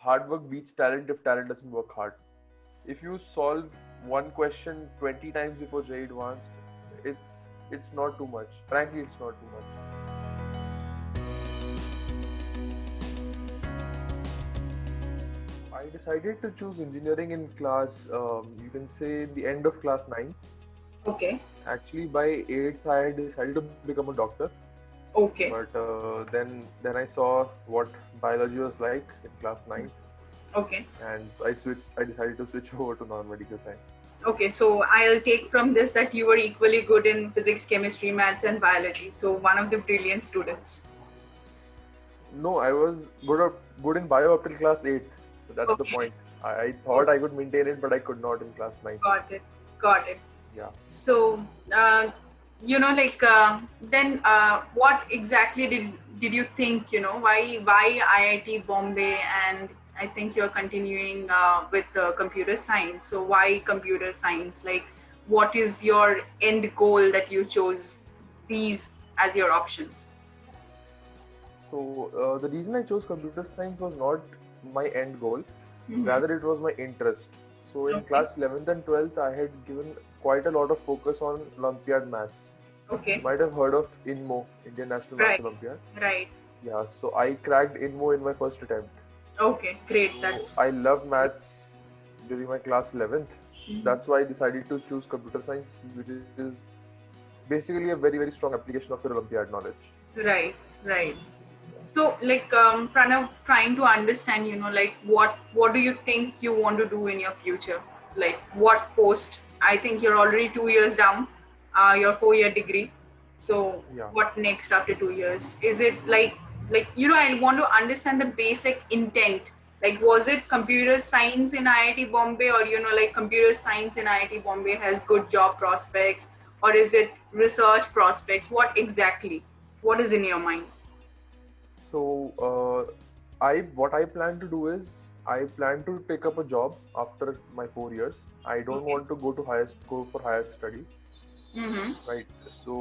hard work beats talent if talent doesn't work hard. If you solve one question 20 times before JEE Advanced, it's not too much. Frankly, it's not too much. I decided to choose engineering in class, you can say the end of class ninth. Okay. Actually, by 8th, I had decided to become a doctor. Okay. But then I saw what biology was like in class ninth. Okay. And so I decided to switch over to non-medical science. Okay, so I'll take from this that you were equally good in physics, chemistry, maths, and biology. So one of the brilliant students. No, I was good in bio up till class 8th. So that's the Okay. point. I thought I could maintain it, but I could not in class 9. Got it. Got it. Yeah. So, then what exactly did you think, why IIT Bombay, and I think you're continuing with computer science. So why computer science? Like, what is your end goal that you chose these as your options? So the reason I chose computer science was not my end goal. Mhm. Rather, it was my interest. So in Okay. class 11th and 12th, I had given quite a lot of focus on Olympiad maths. Okay. You might have heard of INMO, Indian National Maths Right. Olympiad. Right. Yeah, so I cracked INMO in my first attempt. Okay. Great. So That's. I loved maths during my class 11th. Mhm. That's why I decided to choose computer science, which is basically a very, very strong application of your Olympiad knowledge. Right. Right. So, Pranav, trying to understand, what do you think you want to do in your future? Like, what post? I think you're already 2 years down, your 4-year degree. So, Yeah. what next after 2 years? Is it I want to understand the basic intent. Like, was it computer science in IIT Bombay, or computer science in IIT Bombay has good job prospects, or is it research prospects? What exactly? What is in your mind? So what I plan to do is I plan to pick up a job after my 4 years. I don't Okay. want to go for higher studies, Mm-hmm. right? So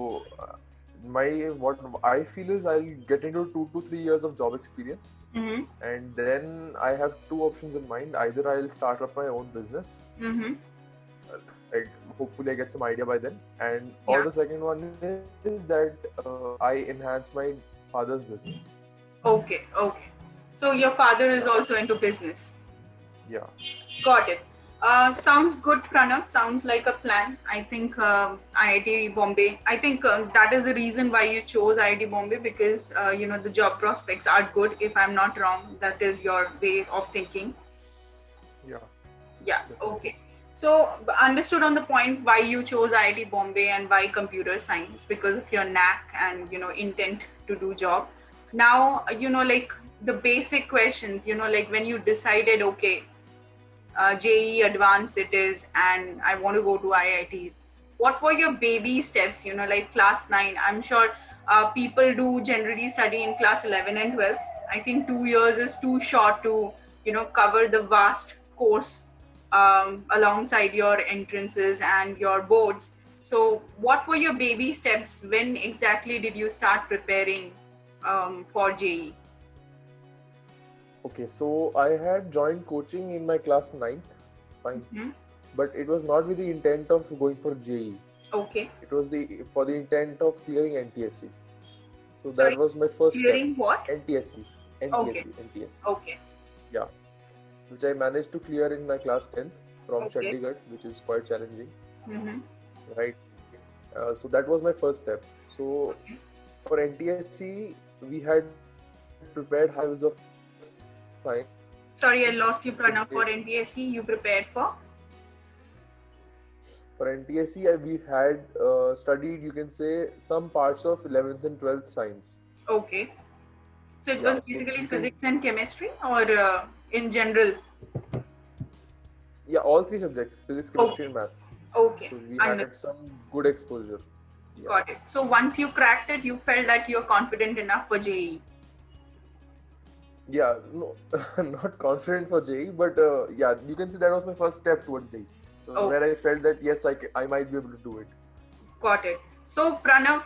what I feel is I'll get into 2 to 3 years of job experience, Mm-hmm. and then I have two options in mind. Either I'll start up my own business, Mm-hmm. like hopefully I get some idea by then, and Yeah. or the second one is that I enhance my father's business. Okay. Okay. So your father is also into business. Yeah. Got it. Sounds good, Pranav. Sounds like a plan. I think IIT Bombay. I think that is the reason why you chose IIT Bombay, because the job prospects are good. If I'm not wrong, that is your way of thinking. Yeah. Yeah. Definitely. Okay. So understood on the point why you chose IIT Bombay and why computer science, because of your knack and intent to do job. Now the basic questions. When you decided, okay, JEE Advanced it is, and I want to go to IITs. What were your baby steps? Like class 9. I'm sure people do generally study in class 11 and 12. I think 2 years is too short to cover the vast course alongside your entrances and your boards. So what were your baby steps? When exactly did you start preparing for JEE? Okay, so I had joined coaching in my class 9th, fine, Mm-hmm. but it was not with the intent of going for JEE. Okay. It was for the intent of clearing NTSC. So Sorry, that was my first clearing step. what? NTSC, Okay. NTSC, Okay. yeah, which I managed to clear in my class 10th from Okay. Chandigarh, which is quite challenging, Mm-hmm. right? So that was my first step. So Okay. for NTSC, we had prepared high levels of science. Sorry, I lost you, Pranav. For NTSC, you prepared for? For NTSC, we had studied, you can say, some parts of 11th and 12th science. Okay. So it Yeah, was so basically you can, physics and chemistry, or in general? yeah, all three subjects, physics, chemistry, and maths. Okay. So we Understood. had some good exposure. Yeah. Got it. So once you cracked it, you felt that you're confident enough for JEE. Yeah, no, not confident for JEE, but yeah, you can say that was my first step towards JEE. So Oh. where I felt that yes, I might be able to do it. Got it. So Pranav,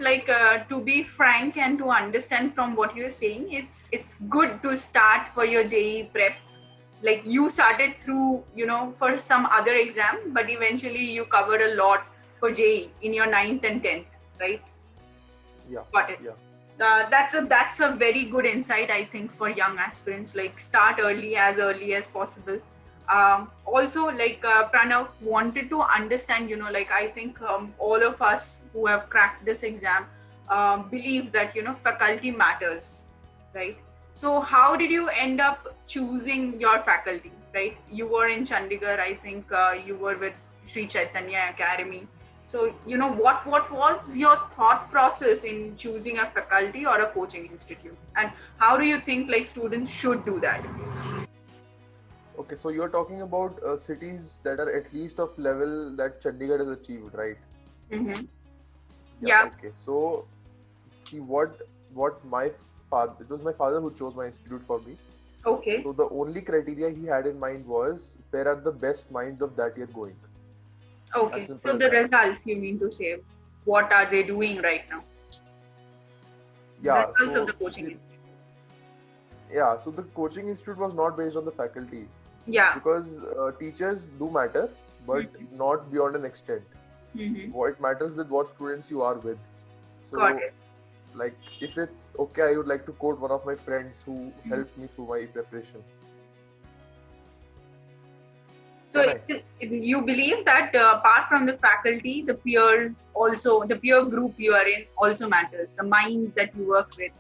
to be frank and to understand from what you're saying, it's good to start for your JEE prep like you started through, for some other exam, but eventually you covered a lot for JEE in your 9th and 10th, right? Yeah. Got it. Yeah. That's a very good insight, I think, for young aspirants. Like, start early as possible. Also, like, Pranav wanted to understand, like, I think all of us who have cracked this exam believe that faculty matters, right? So how did you end up choosing your faculty, right? You were in Chandigarh, I think. You were with Sri Chaitanya Academy. So, what was your thought process in choosing a faculty or a coaching institute? And how do you think, like, students should do that? Okay, so you're talking about cities that are at least of level that Chandigarh has achieved, right? Mm-hmm. Yeah. Okay, so see what my father, it was my father who chose my institute for me. Okay. So the only criteria he had in mind was where are the best minds of that year going. Okay. So the results, you mean to say, what are they doing right now? Yeah. The results of the coaching institute. Yeah. So the coaching institute was not based on the faculty. Yeah. Because teachers do matter, but not beyond an extent. It matters with what students you are with. So, got it. Like, if it's okay, I would like to quote one of my friends who helped me through my preparation. So you believe that apart from the faculty, the peer group you are in also matters. The minds that you work with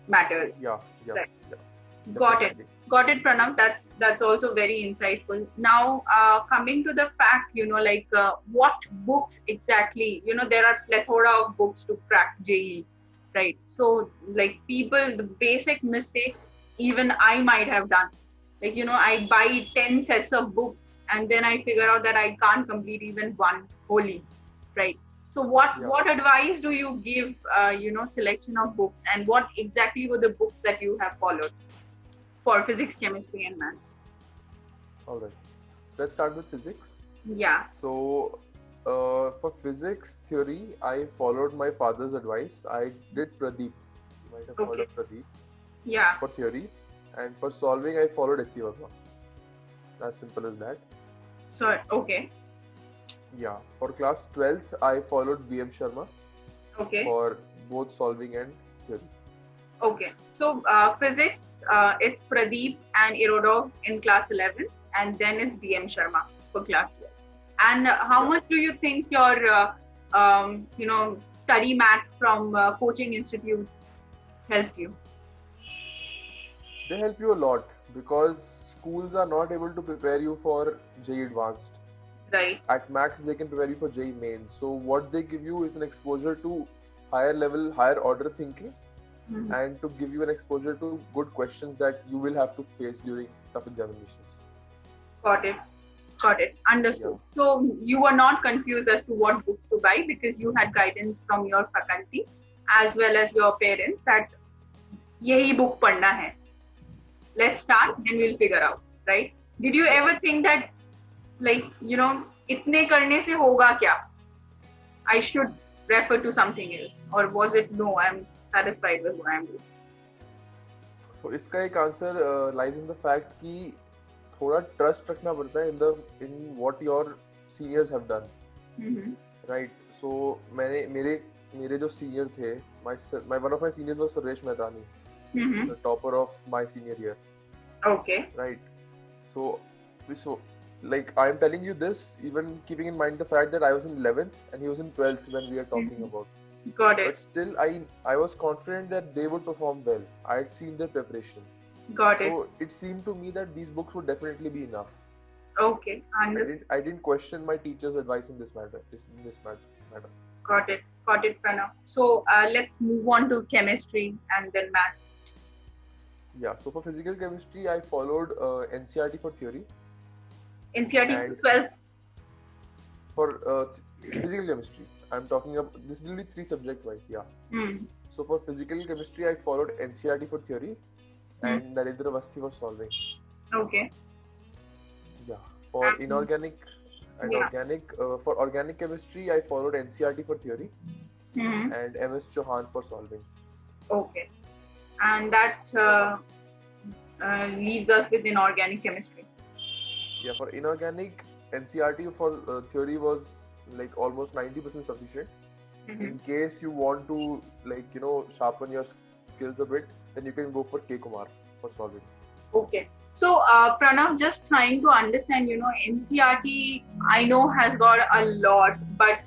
matters. Yeah. Right. Got it, Pranav. That's also very insightful. Now, coming to the fact, what books exactly? There are plethora of books to crack JEE, right? So, like, the basic mistake even I might have done. Like, I buy 10 sets of books and then I figure out that I can't complete even one wholly, right? So what advice do you give, selection of books, and what exactly were the books that you have followed for physics, chemistry, and maths? All right. Let's start with physics. Yeah. So, for physics theory, I followed my father's advice. I did Pradeep. You might have heard of Pradeep. Yeah. For theory. And for solving, I followed HC Verma. As simple as that. So, okay. Yeah. For class 12th, I followed BM Sharma. Okay. For both solving and theory. Okay. So, physics, it's Pradeep and Irodov in class 11, and then it's BM Sharma for class 12. And how much do you think your, study mat from coaching institutes helped you? They help you a lot because schools are not able to prepare you for JEE Advanced. Right. At max, they can prepare you for JEE Mains. So what they give you is an exposure to higher level, higher order thinking, and to give you an exposure to good questions that you will have to face during tough examinations. Got it. Understood. Yeah. So you were not confused as to what books to buy because you had guidance from your faculty as well as your parents that yahi book padna hai. Let's start and we'll figure out, right? Did you ever think that, like, itne karne se hoga kya? I should refer to something else, or was it no, I'm satisfied with what I'm doing? So iska ek answer lies in the fact कि थोड़ा trust रखना पड़ता है in what your seniors have done, right? So मेरे जो senior थे, one of my seniors was Suresh Mehtani, the topper of my senior year. Okay. Right. So like, I'm telling you this, even keeping in mind the fact that I was in 11th and he was in 12th when we are talking about. Got it. But still, I was confident that they would perform well. I had seen their preparation. Got it. So it seemed to me that these books would definitely be enough. Okay. I didn't question my teacher's advice in this matter. Got it, Pranav. So let's move on to chemistry and then maths. Yeah. So for physical chemistry, I followed NCERT for theory. NCERT 12. For physical chemistry, I'm talking about, this will be 3 subject wise. Yeah. So for physical chemistry, I followed NCERT for theory and Narendra Awasthi for solving. Okay. Yeah. For inorganic and organic, for organic chemistry, I followed NCERT for theory and MS Chauhan for solving. Okay. And that leaves us with inorganic chemistry? Yeah, for inorganic, NCRT for theory was like almost 90% sufficient. In case you want to sharpen your skills a bit, then you can go for K Kumar for solving. Okay. So, Pranav, just trying to understand, NCRT, I know has got a lot, but,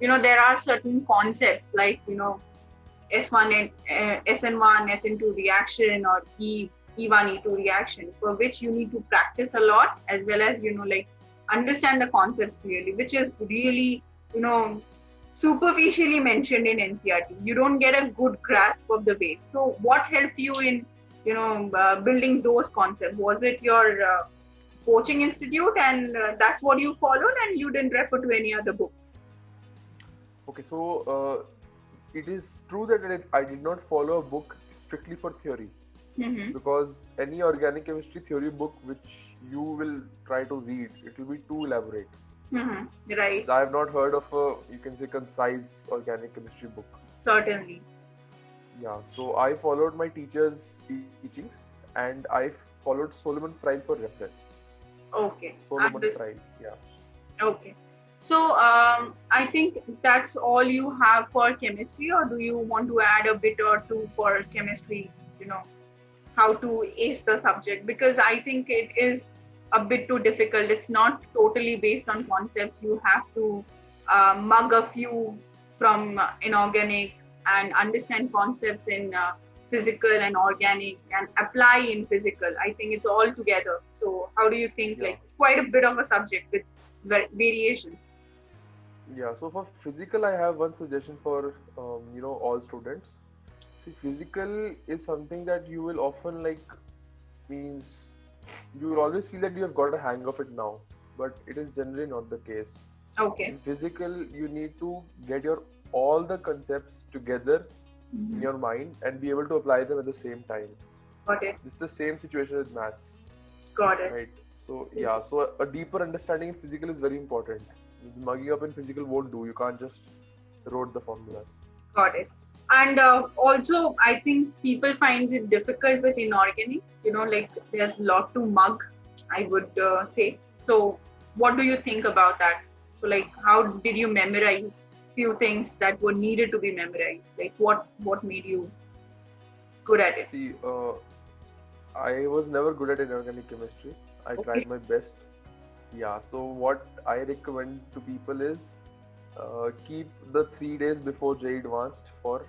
there are certain concepts like, S1 and SN1, SN2 reaction or E1, E2 reaction, for which you need to practice a lot, as well as, understand the concepts clearly, which is really, superficially mentioned in NCRT. You don't get a good grasp of the base. So what helped you in building those concepts? Was it your coaching institute and that's what you followed and you didn't refer to any other book? Okay, so it is true that I did not follow a book strictly for theory, because any organic chemistry theory book which you will try to read, it will be too elaborate. Right. So I have not heard of a, you can say, concise organic chemistry book. Certainly. Yeah, so I followed my teacher's teachings and I followed Solomon Fry for reference. Okay. Solomon Fry, yeah. Okay. So I think that's all you have for chemistry, or do you want to add a bit or two for chemistry, how to ace the subject? Because I think it is a bit too difficult. It's not totally based on concepts. You have to mug a few from inorganic and understand concepts in physical and organic and apply in physical. I think it's all together. So how do you think? Yeah. Like, it's quite a bit of a subject with variations. Yeah, so for physical, I have one suggestion for all students. See, physical is something that you will often means you will always feel that you have got a hang of it now, but it is generally not the case. Okay. In physical, you need to get all the concepts together in your mind and be able to apply them at the same time. Got it. This is the same situation with maths. Got it. Right. So yeah, so a deeper understanding in physical is very important. Mugging up in physical won't do. You can't just rote the formulas. Got it. And also, I think people find it difficult with inorganic. There's a lot to mug, I would say. So what do you think about that? So how did you memorize few things that were needed to be memorized? What made you good at it? See, I was never good at inorganic chemistry. I tried my best. Yeah, so what I recommend to people is keep the 3 days before JEE Advanced for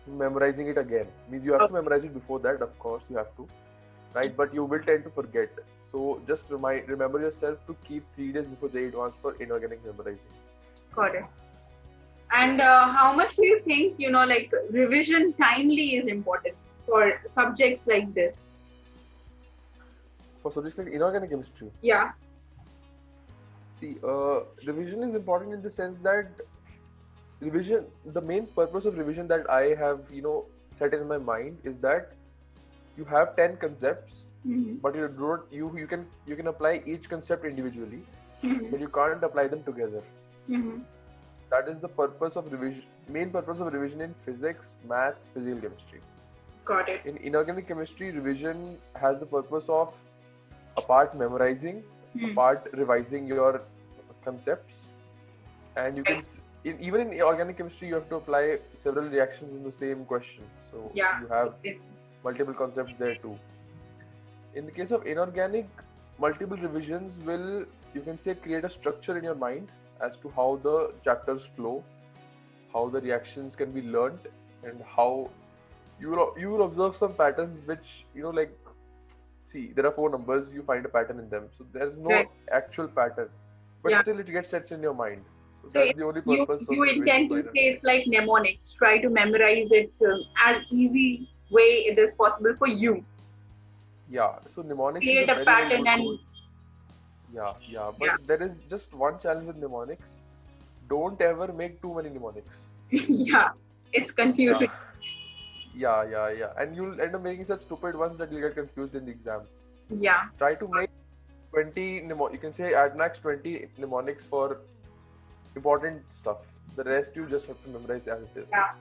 memorizing it again. Means you have to memorize it before that, of course you have to, right? But you will tend to forget. So just remember yourself to keep 3 days before JEE Advanced for inorganic memorizing. Got it. And how much do you think, revision timely is important for subjects like this? For subjects like inorganic chemistry? Yeah. See, revision is important in the sense that the main purpose of revision that I have, set in my mind is that you have 10 concepts, but you can apply each concept individually, but you can't apply them together. That is the purpose of revision. Main purpose of revision in physics, maths, physical chemistry. Got it. In inorganic chemistry, revision has the purpose of apart memorizing, apart revising your concepts, and you can even in organic chemistry you have to apply several reactions in the same question. So you have multiple concepts there too. In the case of inorganic, multiple revisions will, you can say, create a structure in your mind as to how the chapters flow, how the reactions can be learnt, and how you will observe some patterns which see, there are 4 numbers, you find a pattern in them, so there is no actual pattern, but still it gets set in your mind. So that's the only purpose. You intend to say it's like mnemonics. Try to memorize it as easy way it is possible for you. Yeah, so mnemonics create is a pattern and but there is just one challenge with mnemonics. Don't ever make too many mnemonics. Yeah, it's confusing. Yeah, and you'll end up making such stupid ones that you'll get confused in the exam. Yeah. Try to make 20 you can say at max 20 mnemonics for important stuff. The rest you just have to memorize as it is. Yeah,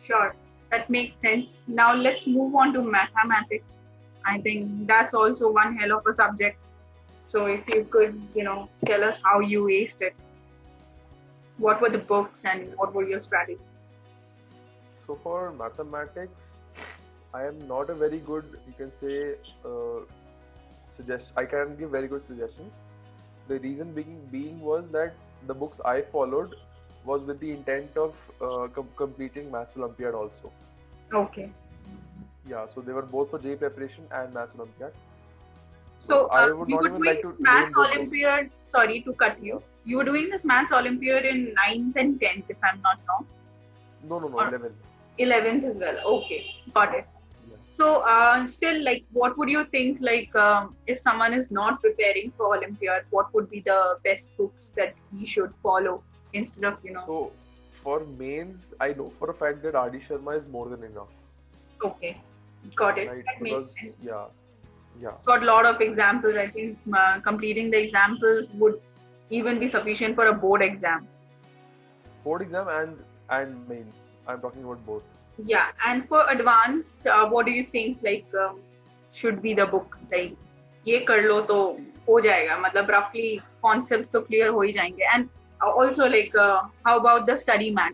sure. That makes sense. Now let's move on to mathematics. I think that's also one hell of a subject. So if you could, tell us how you aced it. What were the books and what were your strategies? So for mathematics, I am not a very good, you can say, I can give very good suggestions. The reason being was that the books I followed was with the intent of completing Maths Olympiad also. Okay. Yeah, so they were both for JEE preparation and Maths Olympiad. So I would not even like to Maths Olympiad. Sorry to cut you. You were doing this Maths Olympiad in 9th and 10th, if I'm not wrong. No, 11th. 11th as well. Okay, got it. Yeah. So still, like, what would you think, like, if someone is not preparing for Olympiad, what would be the best books that he should follow instead of, So for mains, I know for a fact that R.D. Sharma is more than enough. Okay, got it. Right? Because, yeah. Got a lot of examples. I think completing the examples would even be sufficient for a board exam. Board exam and mains. I'm talking about both. Yeah, and for advanced, what do you think? Like, should be the book? Like, ये कर लो तो हो जाएगा. मतलब roughly concepts तो clear हो ही जाएंगे. And also, like, how about the study mat?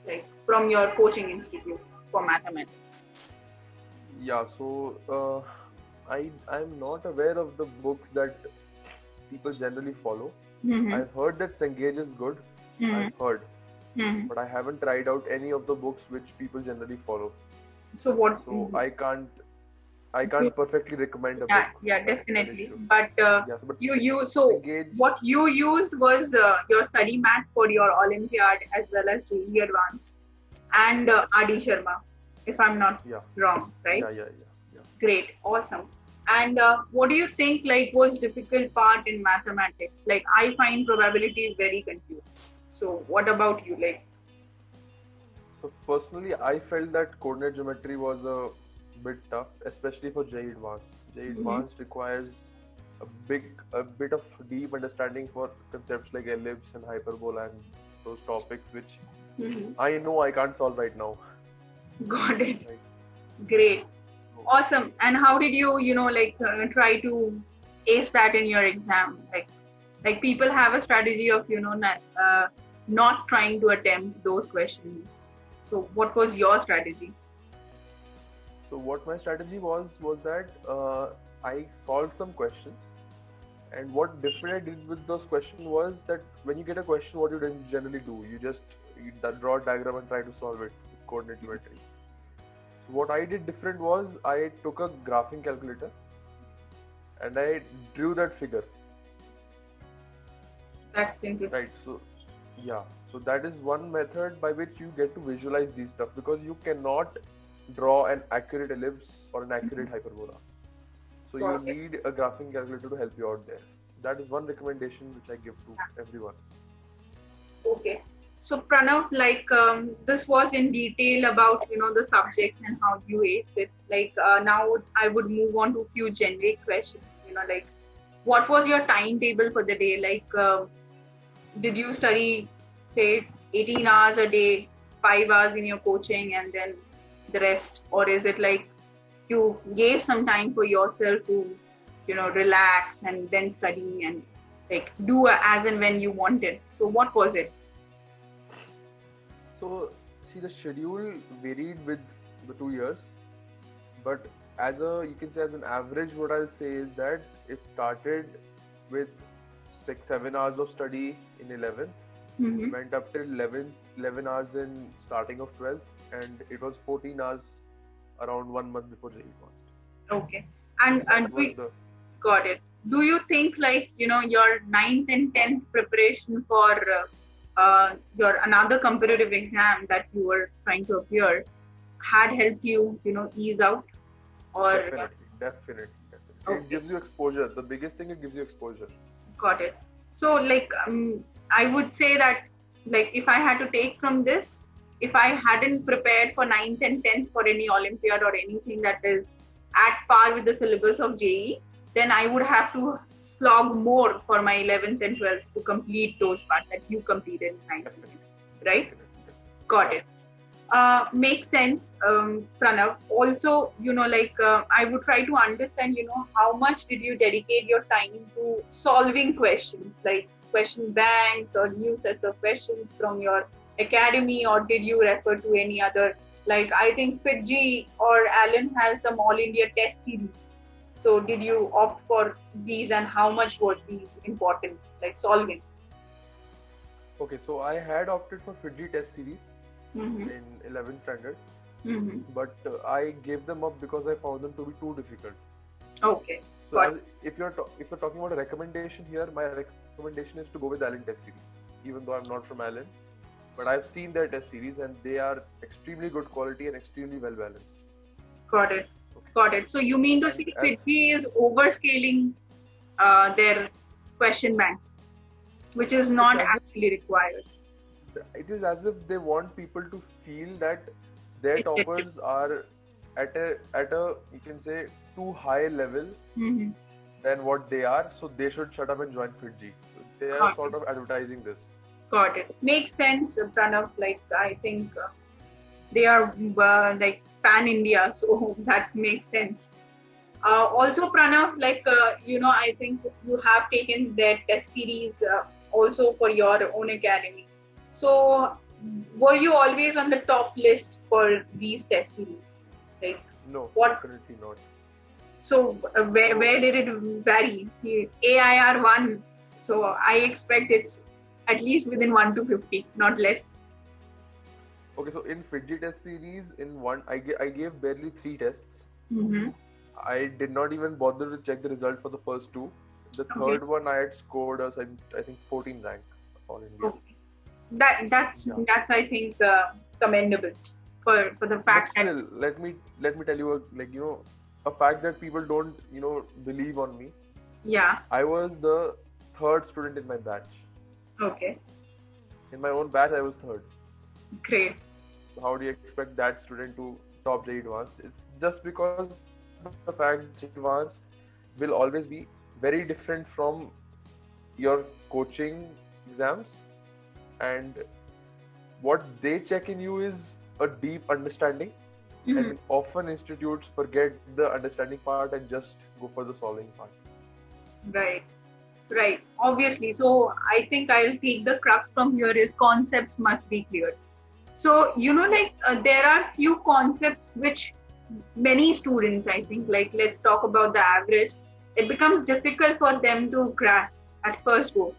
Like from your coaching institute for mathematics. Yeah. So I'm not aware of the books that people generally follow. Mm-hmm. I've heard that Cengage is good. Mm-hmm. I've heard. Mm-hmm. But I haven't tried out any of the books which people generally follow. So what? So I can't perfectly recommend a book. Yeah, definitely. But Cengage, what you used was your study mat for your Olympiad as well as JEE Advanced and R.D. Sharma, if I'm not wrong, right? Yeah. Great, awesome. And what do you think was difficult part in mathematics? Like, I find probability very confusing. So what about you? So personally, I felt that coordinate geometry was a bit tough, especially for JEE Advanced. JEE Advanced requires a bit of deep understanding for concepts like ellipse and hyperbola and those topics which I know I can't solve right now. Got it. Right. Great. Awesome. And how did you, try to ace that in your exam? Like people have a strategy of, not trying to attempt those questions. So what was your strategy? So what my strategy was that I solved some questions. And what different I did with those questions was that when you get a question, what you generally do, you draw a diagram and try to solve it with coordinate geometry. What I did different was I took a graphing calculator and I drew that figure. That's interesting. Right. So that is one method by which you get to visualize these stuff, because you cannot draw an accurate ellipse or an accurate hyperbola. So you need a graphing calculator to help you out there. That is one recommendation which I give to everyone. Okay. So Pranav, this was in detail about the subjects and how you aced it. Now I would move on to a few generic questions. What was your timetable for the day? Did you study, say, 18 hours a day, 5 hours in your coaching, and then the rest, or is it like you gave some time for yourself to, relax and then study and do as and when you wanted? So what was it? So, see, the schedule varied with the 2 years, but you can say as an average, what I'll say is that it started with 6-7 hours of study in 11th, went up till 11 hours in starting of 12th, and it was 14 hours around 1 month before JEE Advanced. Okay, and got it. Do you think your 9th and 10th preparation for your another competitive exam that you were trying to appear had helped you, ease out? Or Definitely. Okay. It gives you exposure. The biggest thing, it gives you exposure. Got it. So I would say that if I had to take from this, if I hadn't prepared for 9th and 10th for any Olympiad or anything that is at par with the syllabus of JEE, then I would have to slog more for my 11th and 12th to complete those parts that you completed in 9th and 10th, right? Got it. Makes sense, Pranav. Also, I would try to understand, how much did you dedicate your time to solving questions, like question banks or new sets of questions from your academy, or did you refer to any other? Like, I think FitG or Alan has some All India test series. So, did you opt for these, and how much were these important, like solving? Okay, so I had opted for FitG test series Mm-hmm. in 11th standard, Mm-hmm. but I gave them up because I found them to be too difficult. Okay. So if you're talking about a recommendation here, my recommendation is to go with Allen test series. Even though I'm not from Allen, but I've seen their test series and they are extremely good quality and extremely well balanced. Got it. Okay. Got it. So you mean to say FitG is overscaling their question banks, which is not actually required. It is as if they want people to feel that their toppers are at a you can say too high level than what they are, so they should shut up and join FitG. So they are sort of advertising this. Got it. Makes sense, Pranav. Like, I think they are like pan India, so that makes sense. Also, Pranav, like I think you have taken their test series also for your own academy. So, were you always on the top list for these test series? Like, no, definitely not. So, where did it vary? See, AIR 1, so I expect it's at least within 1 to 50, not less. Okay, so in FitG test series, in one, I gave barely 3 tests. Mm-hmm. I did not even bother to check the result for the first 2. The third one I had scored as I think 14th rank all India. Okay. That's I think commendable for the fact but still, let me tell you a fact that people don't believe on me. Yeah. I was the 3rd student in my batch. Okay. In my own batch, I was 3rd. Great. So how do you expect that student to top JEE Advanced? It's just because the fact JEE Advanced will always be very different from your coaching exams, and what they check in you is a deep understanding. Mm-hmm. And often institutes forget the understanding part and just go for the solving part. Right. Obviously. So I think I'll take the crux from here is concepts must be clear. So, there are few concepts which many students, I think, like, let's talk about the average, it becomes difficult for them to grasp at first go.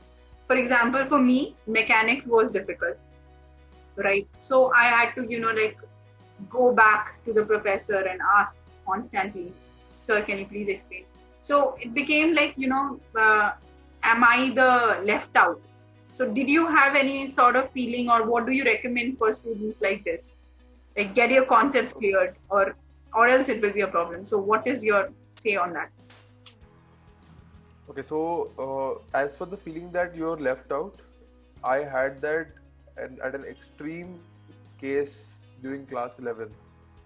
For example, for me, mechanics was difficult, right? So I had to, go back to the professor and ask constantly, sir, can you please explain? So it became like, am I the left out? So did you have any sort of feeling, or what do you recommend for students like this? Like, get your concepts cleared, or else it will be a problem. So what is your say on that? Okay, so as for the feeling that you're left out, I had that at an extreme case during class 11th.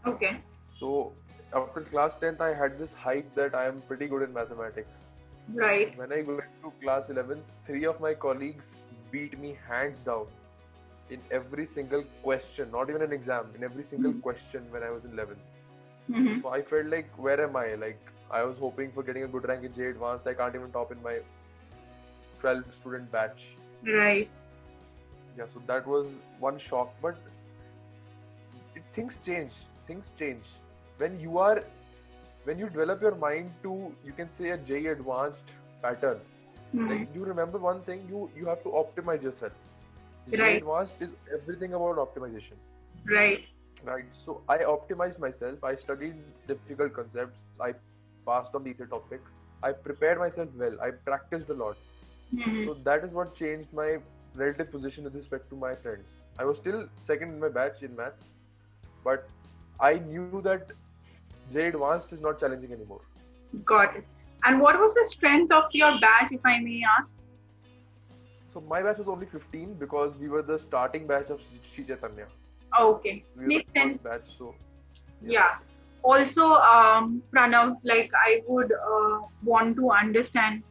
Okay. So after class 10th, I had this hype that I am pretty good in mathematics. Right. When I went to class 11th, 3 of my colleagues beat me hands down in every single question, not even an exam, in every single question when I was in 11th. Mm-hmm. So I felt like, where am I? Like, I was hoping for getting a good rank in JEE Advanced. I can't even top in my 12 student batch. Right. Yeah, so that was one shock. But things change. When you develop your mind to, you can say, a JEE Advanced pattern. Mm-hmm. Like, you remember one thing, you have to optimize yourself. Right. JEE Advanced is everything about optimization. Right. So I optimized myself. I studied difficult concepts. I passed on these topics. I prepared myself well. I practiced a lot. Mm-hmm. So that is what changed my relative position with respect to my friends. I was still second in my batch in maths, but I knew that JEE Advanced is not challenging anymore. Got it. And what was the strength of your batch, if I may ask? So my batch was only 15 because we were the starting batch of Sri Chaitanya. Okay. We were the first batch, so yeah. Also, Pranav, like, I would want to understand,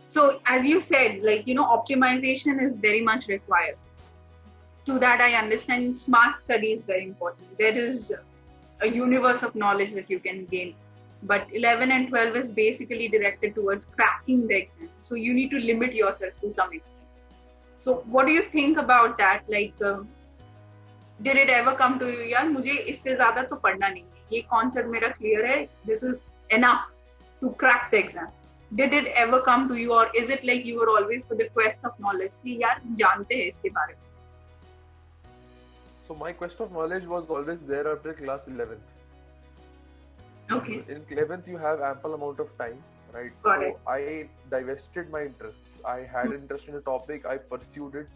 So as you said, like, optimization is very much required. To that, I understand smart study is very important. There is a universe of knowledge that you can gain. But 11 and 12 is basically directed towards cracking the exam. So you need to limit yourself to some extent. So what do you think about that? Like, did it ever come to you, यार मुझे इससे ज़्यादा तो पढ़ना नहीं है, ये concept मेरा clear है, this is enough to crack the exam. Did it ever come to you, or is it like you were always for the quest of knowledge कि यार जानते हैं इसके बारे में? So my quest of knowledge was always there after class 11th. Okay. In 11th you have ample amount of time, right? Got so it. I divested my interests. I had interest in a topic, I pursued it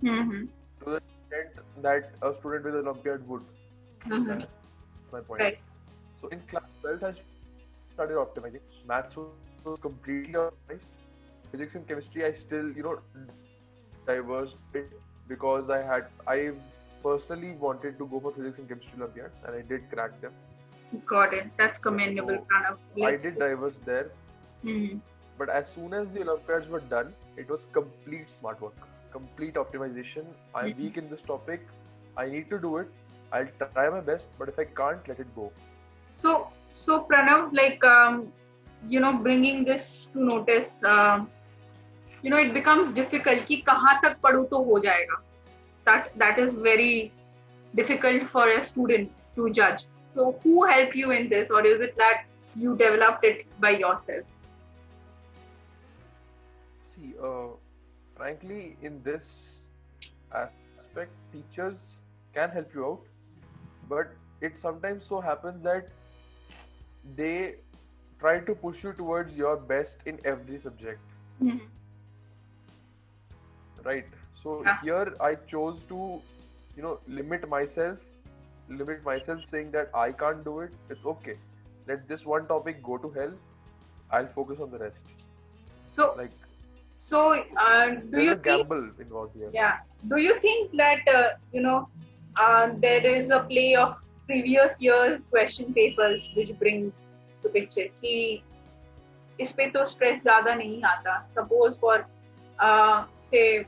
Mm-hmm. to the extent that a student with Olympiad would. Mm-hmm. That's my point. Right. So in class 12th I started optimizing. Maths was completely optimized. Physics and chemistry I still, diverged it because I personally wanted to go for physics and chemistry Olympiads, and I did crack them. Got it. That's commendable, So, Pranav. I did diverse there, Mm-hmm. but as soon as the Olympiads were done, it was complete smart work, complete optimization. I'm Mhm. weak in this topic. I need to do it. I'll try my best, but if I can't, let it go. So Pranav, like, bringing this to notice, it becomes difficult कि कहाँ तक पढ़ूँ तो हो जाएगा. That is very difficult for a student to judge. So who helped you in this, or is it that you developed it by yourself? See, frankly, in this aspect, teachers can help you out, but it sometimes so happens that they try to push you towards your best in every subject, Mm-hmm. right? So Yeah. here I chose to, limit myself, saying that I can't do it. It's okay. Let this one topic go to hell. I'll focus on the rest. So Like, do there's you a think? gamble involved here. Yeah. Do you think that there is a play of previous years question papers which brings to picture कि इस पे तो stress ज़्यादा नहीं आता. Suppose for say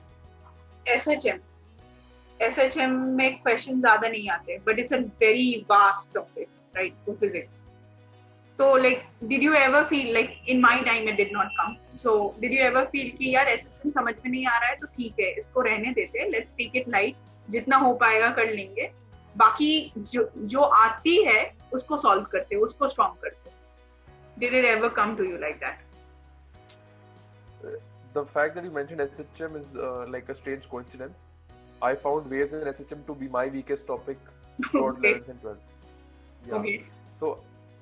SHM में question ज़्यादा नहीं आते, but it's a very vast topic, right? For physics. So like, did you ever feel like in my time it did not come? So did you ever feel कि यार SHM समझ में नहीं आ रहा है तो ठीक है, इसको रहने देते हैं, let's take it light, जितना हो पाएगा कर लेंगे, बाकी जो आती है उसको solve करते, उसको strong करते. Did it ever come to you like that? The fact that you mentioned SHM is like a strange coincidence. I found waves in SHM to be my weakest topic throughout Okay. 11th and 12th. Yeah. Okay. So,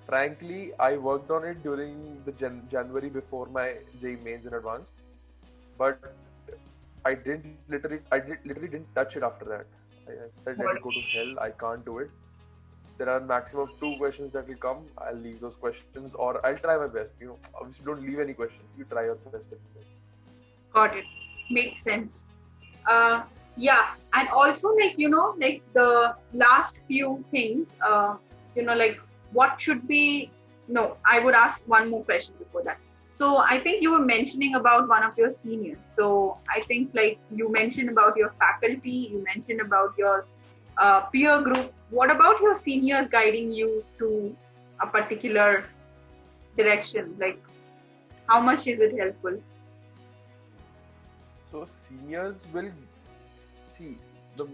frankly, I worked on it during the January before my JEE mains in advanced, but I literally didn't touch it after that. I said, let it go to hell. I can't do it. There are maximum 2 questions that will come. I'll leave those questions, or I'll try my best. Obviously, don't leave any question. You try your best. Got it. Makes sense. Yeah, and also like the last few things. Like what should be. No, I would ask one more question before that. So I think you were mentioning about one of your seniors. So I think like you mentioned about your faculty, you mentioned about your peer group. What about your seniors guiding you to a particular direction? Like, how much is it helpful? So seniors will see, the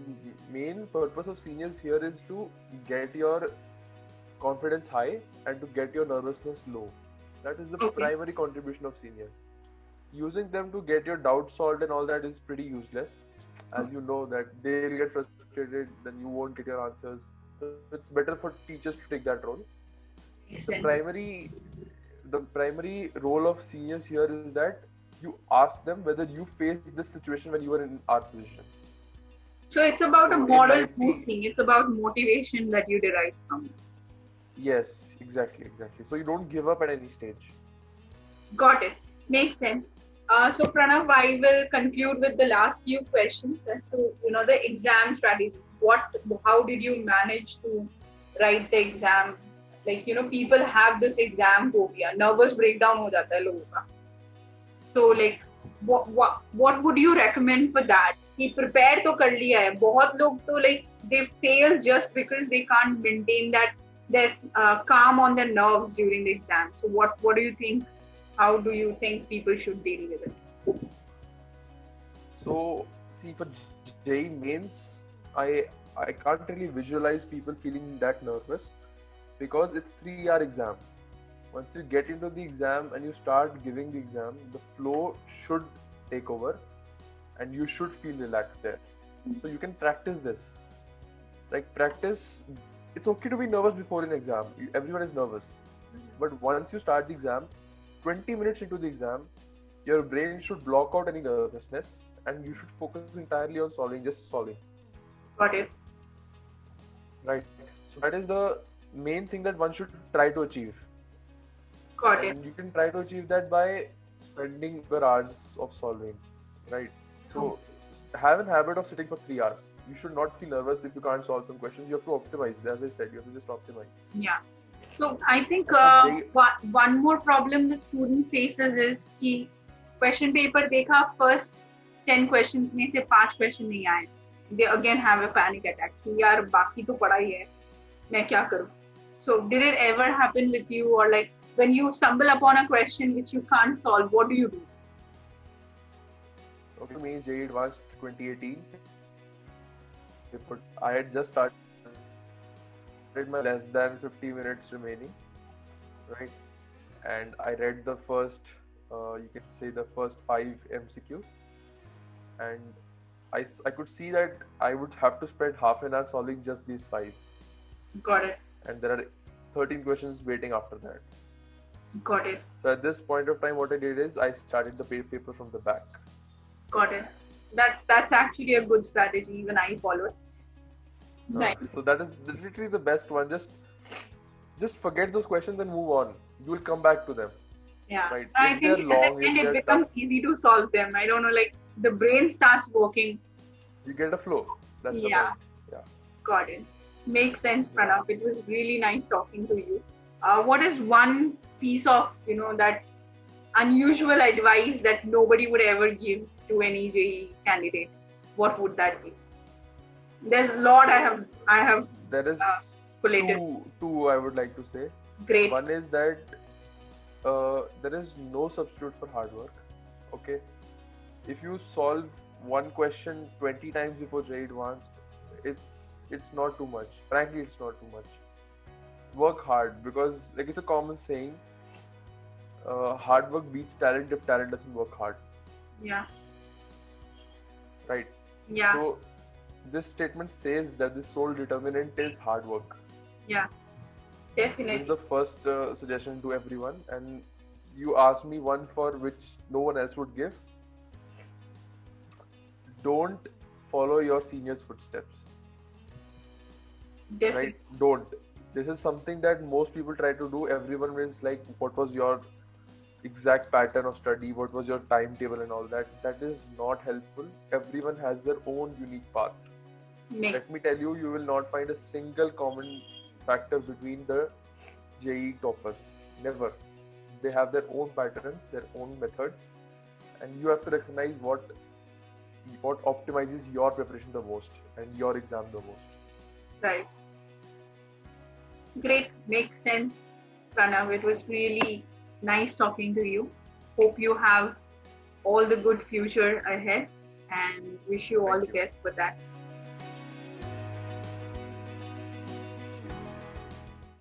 main purpose of seniors here is to get your confidence high and to get your nervousness low. That is the primary contribution of seniors. Using them to get your doubts solved and all that is pretty useless, as you know that they'll get frustrated, then you won't get your answers. So it's better for teachers to take that role. The primary role of seniors here is that you ask them whether you faced this situation when you were in our position. So it's about a moral boosting. It's about motivation that you derive from it. Yes, exactly. So you don't give up at any stage. Got it. Makes sense. So Pranav, I will conclude with the last few questions as to the exam strategy. How did you manage to write the exam? Like people have this exam phobia, nervous breakdown हो जाता है लोगों का. So like what would you recommend for that? कि prepare तो कर लिया है, बहुत लोग तो like they fail just because they can't maintain that calm on their nerves during the exam. So what do you think? How do you think people should deal with it? So see, for JEE mains, I can't really visualize people feeling that nervous because it's 3-hour exam. Once you get into the exam and you start giving the exam, the flow should take over and you should feel relaxed there. So you can practice this. Like practice, it's okay to be nervous before an exam. Everyone is nervous. But once you start the exam, 20 minutes into the exam, your brain should block out any nervousness and you should focus entirely on solving, just solving. Got it. Right. So that is the main thing that one should try to achieve. Got and you can try to achieve that by spending your hours of solving, right? So have a habit of sitting for 3 hours. You should not feel nervous if you can't solve some questions. You have to optimize. As I said, you have to just optimize. Yeah. So I think one more problem the student faces is कि question paper देखा first 10 questions में से 5 question नहीं आए. They again have a panic attack. कि यार बाकी तो पढ़ा ही है, मैं क्या करूँ? So did it ever happen with you, or like when you stumble upon a question which you can't solve, what do you do? Okay, me JEE Advanced 2018. I had just started my less than 50 minutes remaining, right? And I read the first, you can say the first 5 MCQs, and I could see that I would have to spend half an hour solving just these 5. Got it. And there are 13 questions waiting after that. Got it. So at this point of time, what I did is I started the paper from the back. Got it. That's actually a good strategy. Even I follow it. Nice. So that is literally the best one. Just forget those questions and move on. You will come back to them. Yeah. Right. I think at the end it becomes easy to solve them. I don't know, like the brain starts working. You get a flow. That's the point. Yeah. Got it. Makes sense, Pranav. It was really nice talking to you. What is one piece of, that unusual advice that nobody would ever give to any JEE candidate? What would that be? There's a lot I have. There is two I would like to say. Great. One is that there is no substitute for hard work. Okay. If you solve one question 20 times before JEE Advanced, it's not too much. Frankly, it's not too much. Work hard, because like it's a common saying, hard work beats talent if talent doesn't work hard. Yeah. Right. Yeah. So this statement says that the sole determinant is hard work. Yeah. Definitely. This is the first suggestion to everyone, and you asked me one for which no one else would give. Don't follow your seniors' footsteps. Definitely. Right? Don't. This is something that most people try to do. Everyone is like, what was your exact pattern of study? What was your timetable and all that? That is not helpful. Everyone has their own unique path. Let me tell you, you will not find a single common factor between the JEE toppers. Never. They have their own patterns, their own methods, and you have to recognize what optimizes your preparation the most and your exam the most. Right. Great. Makes sense, Pranav. It was really nice talking to you. Hope you have all the good future ahead and wish you all the best for that.